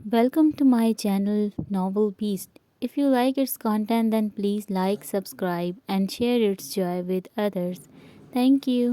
Welcome to my channel Novel Beast. If you like its content, then please like, subscribe, and share its joy with others. Thank you.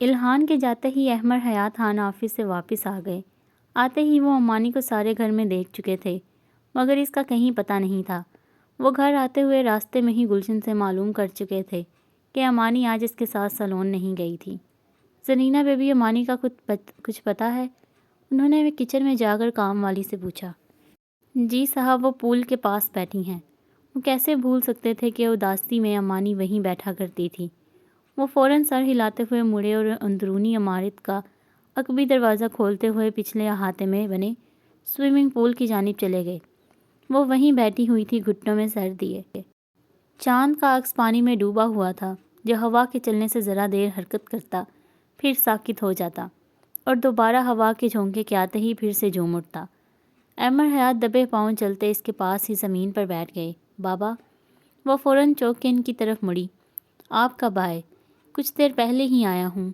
الہان کے جاتے ہی احمد حیات Khan office سے واپس آ گئے۔ آتے ہی وہ امانی کو سارے گھر میں دیکھ چکے تھے، مگر اس کا کہیں پتہ نہیں تھا۔ وہ گھر آتے ہوئے راستے میں ہی گلشن سے معلوم کر چکے تھے کہ امانی آج اس کے ساتھ سیلون نہیں گئی تھی۔ زرینہ بیبی امانی کا کچھ پتہ ہے؟ انہوں نے کچن میں جا کر کام والی سے پوچھا۔ جی صاحب، وہ پول کے پاس بیٹھی ہیں۔ وہ کیسے بھول سکتے تھے کہ اداسی میں امانی وہیں بیٹھا کرتی تھی۔ وہ فوراً سر ہلاتے ہوئے مڑے اور اندرونی عمارت کا عقبی دروازہ کھولتے ہوئے پچھلے احاطے میں بنے سوئمنگ پول کی جانب چلے گئے۔ وہ وہیں بیٹھی ہوئی تھی، گھٹنوں میں سر دیے۔ چاند کا عکس پانی میں ڈوبا ہوا تھا، جو ہوا کے چلنے سے ذرا دیر حرکت کرتا، پھر ساکت ہو جاتا اور دوبارہ ہوا کے جھونکے کے آتے ہی پھر سے جھوم اٹھتا۔ احمد حیات دبے پاؤں چلتے اس کے پاس ہی زمین پر بیٹھ گئے۔ بابا؟ وہ فوراً چوک کے ان کی طرف مڑی۔ آپ کب آئے؟ کچھ دیر پہلے ہی آیا ہوں۔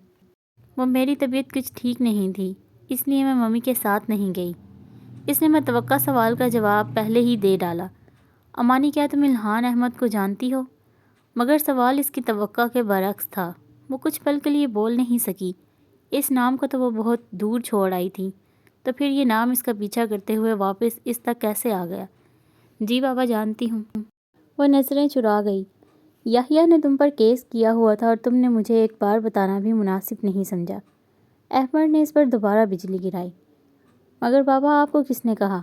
وہ میری طبیعت کچھ ٹھیک نہیں تھی، اس لیے میں ممی کے ساتھ نہیں گئی۔ اس نے متوقع سوال کا جواب پہلے ہی دے ڈالا۔ امانی، کیا تم الہان احمد کو جانتی ہو؟ مگر سوال اس کی توقع کے برعکس تھا۔ وہ کچھ پل کے لیے بول نہیں سکی۔ اس نام کو تو وہ بہت دور چھوڑ آئی تھی، تو پھر یہ نام اس کا پیچھا کرتے ہوئے واپس اس تک کیسے آ گیا؟ جی بابا، جانتی ہوں۔ وہ نظریں چرا گئی۔ یحییٰ نے تم پر کیس کیا ہوا تھا اور تم نے مجھے ایک بار بتانا بھی مناسب نہیں سمجھا۔ احمد نے اس پر دوبارہ بجلی گرائی۔ مگر بابا، آپ کو کس نے کہا؟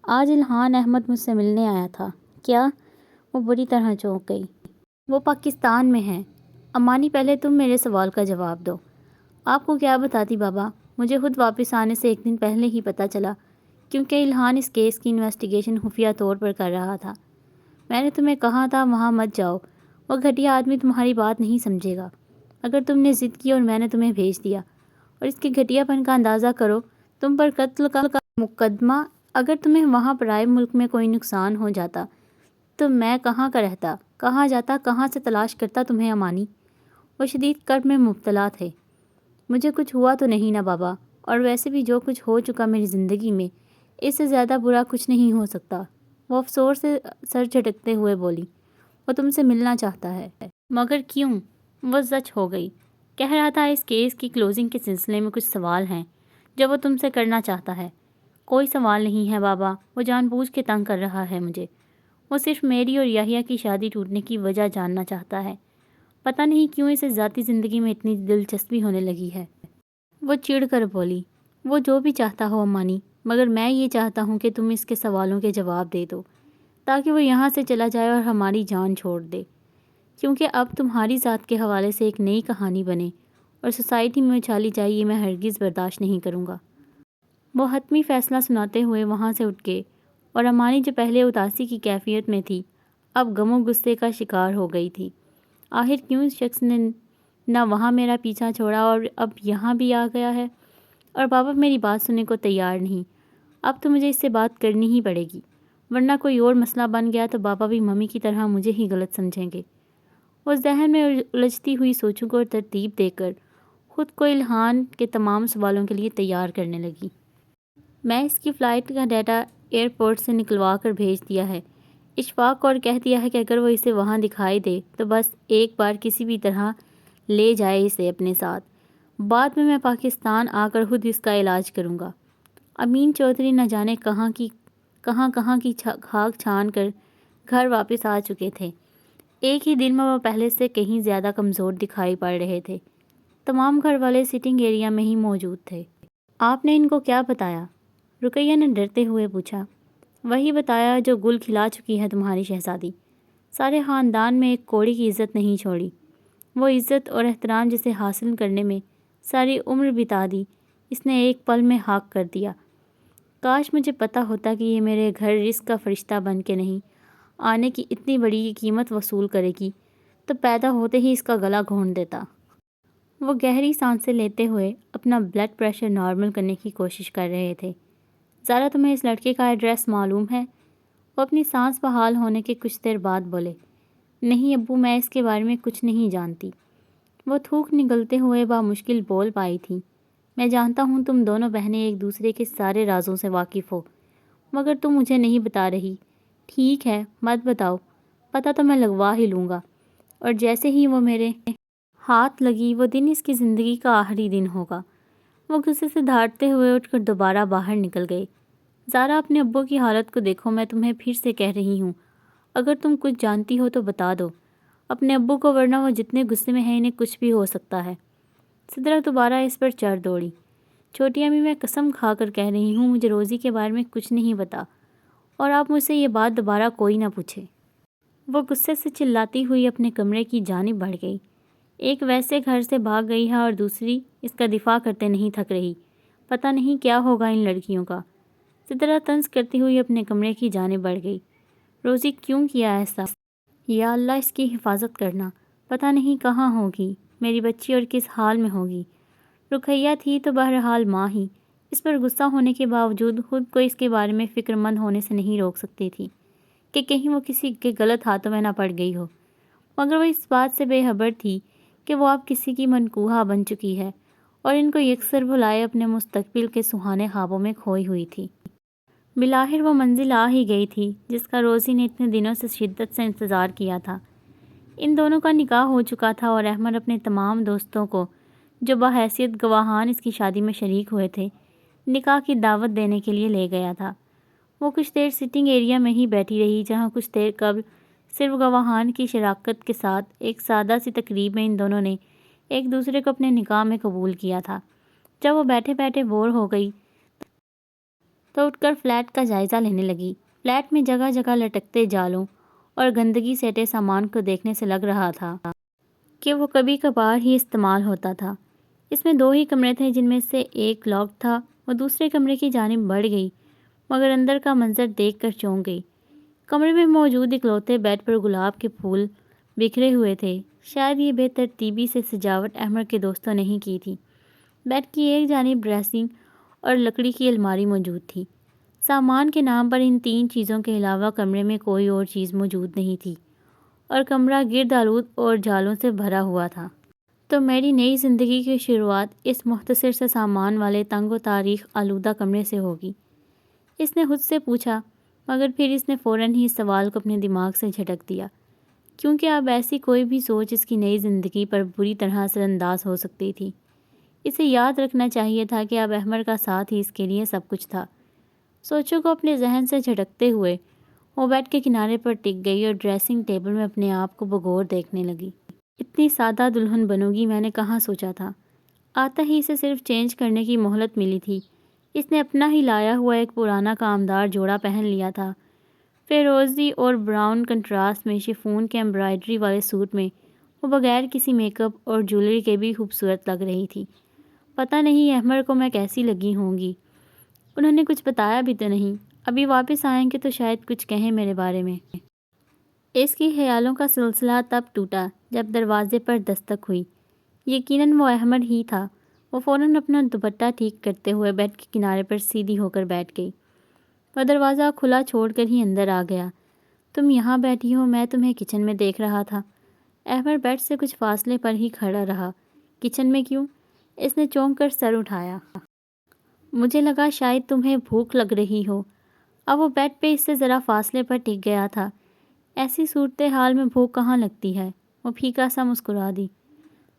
آج الہان احمد مجھ سے ملنے آیا تھا۔ کیا؟ وہ بری طرح چونک گئی۔ وہ پاکستان میں ہے۔ امانی، پہلے تم میرے سوال کا جواب دو۔ آپ کو کیا بتاتی بابا؟ مجھے خود واپس آنے سے ایک دن پہلے ہی پتہ چلا، کیونکہ الہان اس کیس کی انویسٹیگیشن خفیہ طور پر کر رہا تھا۔ میں نے تمہیں کہا تھا وہاں مت جاؤ، وہ گھٹیا آدمی تمہاری بات نہیں سمجھے گا۔ اگر تم نے ضد کی اور میں نے تمہیں بھیج دیا، اور اس کے گھٹیا پن کا اندازہ کرو، تم پر قتل کا مقدمہ، اگر تمہیں وہاں پرائے ملک میں کوئی نقصان ہو جاتا تو میں کہاں کا رہتا، کہاں جاتا، کہاں سے تلاش کرتا تمہیں امانی؟ وہ شدید کرب میں مبتلا تھے۔ مجھے کچھ ہوا تو نہیں نا بابا، اور ویسے بھی جو کچھ ہو چکا میری زندگی میں، اس سے زیادہ برا کچھ نہیں ہو سکتا۔ وہ افسوس سے سر جھٹکتے ہوئے بولی۔ وہ تم سے ملنا چاہتا ہے۔ مگر کیوں؟ وہ زچ ہو گئی۔ کہہ رہا تھا اس کیس کی کلوزنگ کے سلسلے میں کچھ سوال ہیں جو وہ تم سے کرنا چاہتا ہے۔ کوئی سوال نہیں ہے بابا، وہ جان بوجھ کے تنگ کر رہا ہے مجھے۔ وہ صرف میری اور یحییٰ کی شادی ٹوٹنے کی وجہ جاننا چاہتا ہے۔ پتہ نہیں کیوں اسے ذاتی زندگی میں اتنی دلچسپی ہونے لگی ہے۔ وہ چڑ کر بولی۔ وہ جو بھی چاہتا ہو امانی، مگر میں یہ چاہتا ہوں کہ تم اس کے سوالوں کے جواب دے دو، تاکہ وہ یہاں سے چلا جائے اور ہماری جان چھوڑ دے، کیونکہ اب تمہاری ذات کے حوالے سے ایک نئی کہانی بنے اور سوسائٹی میں اچھالی جائے، یہ میں ہرگز برداشت نہیں کروں گا۔ وہ حتمی فیصلہ سناتے ہوئے وہاں سے اٹھ گئے، اور امانی جو پہلے اداسی کی کیفیت میں تھی، اب غم و غصے کا شکار ہو گئی تھی۔ آخر کیوں اس شخص نے نہ وہاں میرا پیچھا چھوڑا اور اب یہاں بھی آ گیا ہے، اور بابا میری بات سننے کو تیار نہیں۔ اب تو مجھے اس سے بات کرنی ہی پڑے گی، ورنہ کوئی اور مسئلہ بن گیا تو بابا بھی ممی کی طرح مجھے ہی غلط سمجھیں گے۔ وہ ذہن میں الجھتی ہوئی سوچوں کو ترتیب دے کر خود کو الہان کے تمام سوالوں کے لیے تیار کرنے لگی۔ میں اس کی فلائٹ کا ڈیٹا ایئرپورٹ سے نکلوا کر بھیج دیا ہے، اشفاق کو، اور کہہ دیا ہے کہ اگر وہ اسے وہاں دکھائی دے تو بس ایک بار کسی بھی طرح لے جائے اسے اپنے ساتھ۔ بعد میں پاکستان آ کر خود اس کا علاج کروں گا۔ امین چودھری نہ جانے کہاں کی خاک چھان کر گھر واپس آ چکے تھے۔ ایک ہی دن میں وہ پہلے سے کہیں زیادہ کمزور دکھائی پڑ رہے تھے۔ تمام گھر والے سٹنگ ایریا میں ہی موجود تھے۔ آپ نے ان کو کیا بتایا؟ رقیہ نے ڈرتے ہوئے پوچھا۔ وہی بتایا جو گل کھلا چکی ہے تمہاری شہزادی۔ سارے خاندان میں ایک کوڑی کی عزت نہیں چھوڑی۔ وہ عزت اور احترام جسے حاصل کرنے میں ساری عمر بتا دی، اس نے ایک پل میں خاک کر دیا۔ کاش مجھے پتہ ہوتا کہ یہ میرے گھر رزق کا فرشتہ بن کے نہیں آنے کی اتنی بڑی قیمت وصول کرے گی، تو پیدا ہوتے ہی اس کا گلا گھونٹ دیتا۔ وہ گہری سانسیں لیتے ہوئے اپنا بلڈ پریشر نارمل کرنے کی کوشش کر رہے تھے۔ ذرا تمہیں اس لڑکے کا ایڈریس معلوم ہے؟ وہ اپنی سانس بحال ہونے کے کچھ دیر بعد بولے۔ نہیں ابو، میں اس کے بارے میں کچھ نہیں جانتی۔ وہ تھوک نگلتے ہوئے بامشکل بول پائی تھی۔ میں جانتا ہوں تم دونوں بہنیں ایک دوسرے کے سارے رازوں سے واقف ہو، مگر تم مجھے نہیں بتا رہی۔ ٹھیک ہے، مت بتاؤ، پتہ تو میں لگوا ہی لوں گا، اور جیسے ہی وہ میرے ہاتھ لگی وہ دن اس کی زندگی کا آخری دن ہوگا۔ وہ غصے سے دھاڑتے ہوئے اٹھ کر دوبارہ باہر نکل گئے۔ زارا اپنے ابو کی حالت کو دیکھو، میں تمہیں پھر سے کہہ رہی ہوں، اگر تم کچھ جانتی ہو تو بتا دو اپنے ابو کو، ورنہ وہ جتنے غصے میں ہیں انہیں کچھ بھی ہو سکتا ہے۔ سدرا دوبارہ اس پر چڑھ دوڑی۔ چھوٹی امی، میں قسم کھا کر کہہ رہی ہوں مجھے روزی کے بارے میں کچھ نہیں پتا، اور آپ مجھ سے یہ بات دوبارہ کوئی نہ پوچھے۔ وہ غصے سے چلاتی ہوئی اپنے کمرے کی جانب بڑھ گئی۔ ایک ویسے گھر سے بھاگ گئی ہے اور دوسری اس کا دفاع کرتے نہیں تھک رہی۔ پتہ نہیں کیا ہوگا ان لڑکیوں کا۔ سدرا طنز کرتی ہوئی اپنے کمرے کی جانب بڑھ گئی۔ روزی کیوں کیا ایسا؟ یا اللہ اس کی حفاظت کرنا، پتہ نہیں کہاں ہوگی میری بچی اور کس حال میں ہوگی۔ رقیہ تھی تو بہرحال ماں ہی، اس پر غصہ ہونے کے باوجود خود کو اس کے بارے میں فکر مند ہونے سے نہیں روک سکتی تھی کہ کہیں وہ کسی کے غلط ہاتھوں میں نہ پڑ گئی ہو، مگر وہ اس بات سے بے خبر تھی کہ وہ اب کسی کی منکوحہ بن چکی ہے اور ان کو یکسر بھلائے اپنے مستقبل کے سہانے خوابوں میں کھوئی ہوئی تھی۔ بالآخر وہ منزل آ ہی گئی تھی جس کا روزی نے اتنے دنوں سے شدت سے انتظار کیا تھا۔ ان دونوں کا نکاح ہو چکا تھا اور احمد اپنے تمام دوستوں کو جو بحیثیت گواہان اس کی شادی میں شریک ہوئے تھے نکاح کی دعوت دینے کے لیے لے گیا تھا۔ وہ کچھ دیر سٹنگ ایریا میں ہی بیٹھی رہی جہاں کچھ دیر قبل صرف گواہان کی شراکت کے ساتھ ایک سادہ سی تقریب میں ان دونوں نے ایک دوسرے کو اپنے نکاح میں قبول کیا تھا۔ جب وہ بیٹھے بیٹھے بور ہو گئی تو اٹھ کر فلیٹ کا جائزہ لینے لگی۔ فلیٹ میں جگہ جگہ لٹکتے جالوں اور گندگی سیٹے سامان کو دیکھنے سے لگ رہا تھا کہ وہ کبھی کبھار ہی استعمال ہوتا تھا۔ اس میں 2 ہی کمرے تھے جن میں سے ایک لاک تھا۔ وہ دوسرے کمرے کی جانب بڑھ گئی مگر اندر کا منظر دیکھ کر چونک گئی۔ کمرے میں موجود اکلوتے بیڈ پر گلاب کے پھول بکھرے ہوئے تھے۔ شاید یہ بے ترتیبی سے سجاوٹ احمد کے دوستوں نے ہی کی تھی۔ بیڈ کی ایک جانب ڈریسنگ اور لکڑی کی الماری موجود تھی۔ سامان کے نام پر ان 3 چیزوں کے علاوہ کمرے میں کوئی اور چیز موجود نہیں تھی اور کمرہ گرد آلود اور جالوں سے بھرا ہوا تھا۔ تو میری نئی زندگی کی شروعات اس مختصر سے سامان والے تنگ و تاریخ آلودہ کمرے سے ہوگی، اس نے خود سے پوچھا، مگر پھر اس نے فوراً ہی اس سوال کو اپنے دماغ سے جھٹک دیا، کیونکہ اب ایسی کوئی بھی سوچ اس کی نئی زندگی پر بری طرح اثر انداز ہو سکتی تھی۔ اسے یاد رکھنا چاہیے تھا کہ اب احمد کا ساتھ ہی اس کے لیے سب کچھ تھا۔ سوچوں کو اپنے ذہن سے جھٹکتے ہوئے وہ بیڈ کے کنارے پر ٹک گئی اور ڈریسنگ ٹیبل میں اپنے آپ کو بغور دیکھنے لگی۔ اتنی سادہ دلہن بنوں گی میں نے کہاں سوچا تھا۔ آتا ہی اسے صرف چینج کرنے کی مہلت ملی تھی۔ اس نے اپنا ہی لایا ہوا ایک پرانا کامدار جوڑا پہن لیا تھا۔ فیروزی اور براؤن کنٹراسٹ میں شفون کے ایمبرائڈری والے سوٹ میں وہ بغیر کسی میک اپ اور جویلری کے بھی خوبصورت لگ رہی تھی۔ پتہ نہیں احمد کو میں کیسی لگی ہوں گی۔ انہوں نے کچھ بتایا بھی تو نہیں، ابھی واپس آئیں گے تو شاید کچھ کہیں میرے بارے میں۔ اس کی خیالوں کا سلسلہ تب ٹوٹا جب دروازے پر دستک ہوئی۔ یقیناً وہ احمد ہی تھا۔ وہ فوراً اپنا دوپٹہ ٹھیک کرتے ہوئے بیڈ کے کنارے پر سیدھی ہو کر بیٹھ گئی۔ وہ دروازہ کھلا چھوڑ کر ہی اندر آ گیا۔ تم یہاں بیٹھی ہو، میں تمہیں کچن میں دیکھ رہا تھا۔ احمد بیڈ سے کچھ فاصلے پر ہی کھڑا رہا۔ کچن میں کیوں؟ اس نے چونک کر سر اٹھایا۔ مجھے لگا شاید تمہیں بھوک لگ رہی ہو۔ اب وہ بیڈ پہ اس سے ذرا فاصلے پر ٹک گیا تھا۔ ایسی صورتحال میں بھوک کہاں لگتی ہے؟ وہ پھیکا سا مسکرا دی۔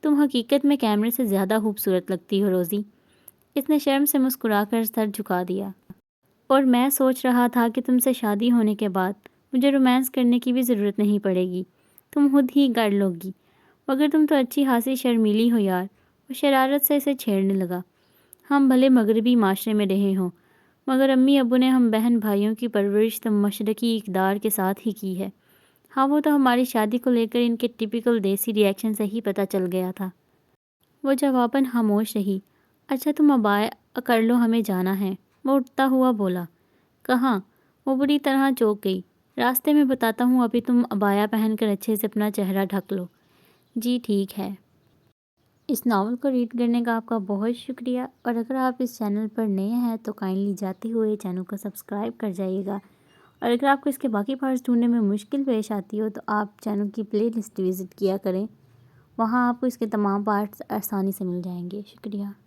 تم حقیقت میں کیمرے سے زیادہ خوبصورت لگتی ہو روزی۔ اس نے شرم سے مسکرا کر سر جھکا دیا۔ اور میں سوچ رہا تھا کہ تم سے شادی ہونے کے بعد مجھے رومانس کرنے کی بھی ضرورت نہیں پڑے گی، تم خود ہی کر لو گی۔ مگر تم تو اچھی خاصی شرمیلی ہو یار۔ وہ شرارت سے اسے چھیڑنے لگا۔ ہم بھلے مغربی معاشرے میں رہے ہوں، مگر امی ابو نے ہم بہن بھائیوں کی پرورش تو مشرقی اقدار کے ساتھ ہی کی ہے۔ ہاں وہ تو ہماری شادی کو لے کر ان کے ٹپیکل دیسی ری ایکشن سے ہی پتہ چل گیا تھا۔ وہ جواباً خاموش رہی۔ اچھا تم ابائے کر لو، ہمیں جانا ہے، وہ اٹھتا ہوا بولا۔ کہاں؟ وہ بری طرح چونک گئی۔ راستے میں بتاتا ہوں، ابھی تم ابایا پہن کر اچھے سے اپنا چہرہ ڈھک لو۔ جی ٹھیک ہے۔ اس ناول کو ریڈ کرنے کا آپ کا بہت شکریہ، اور اگر آپ اس چینل پر نئے ہیں تو کائنڈلی جاتے ہوئے چینل کو سبسکرائب کر جائیے گا، اور اگر آپ کو اس کے باقی پارٹس ڈھونڈنے میں مشکل پیش آتی ہو تو آپ چینل کی پلے لسٹ وزٹ کیا کریں، وہاں آپ کو اس کے تمام پارٹس آسانی سے مل جائیں گے۔ شکریہ۔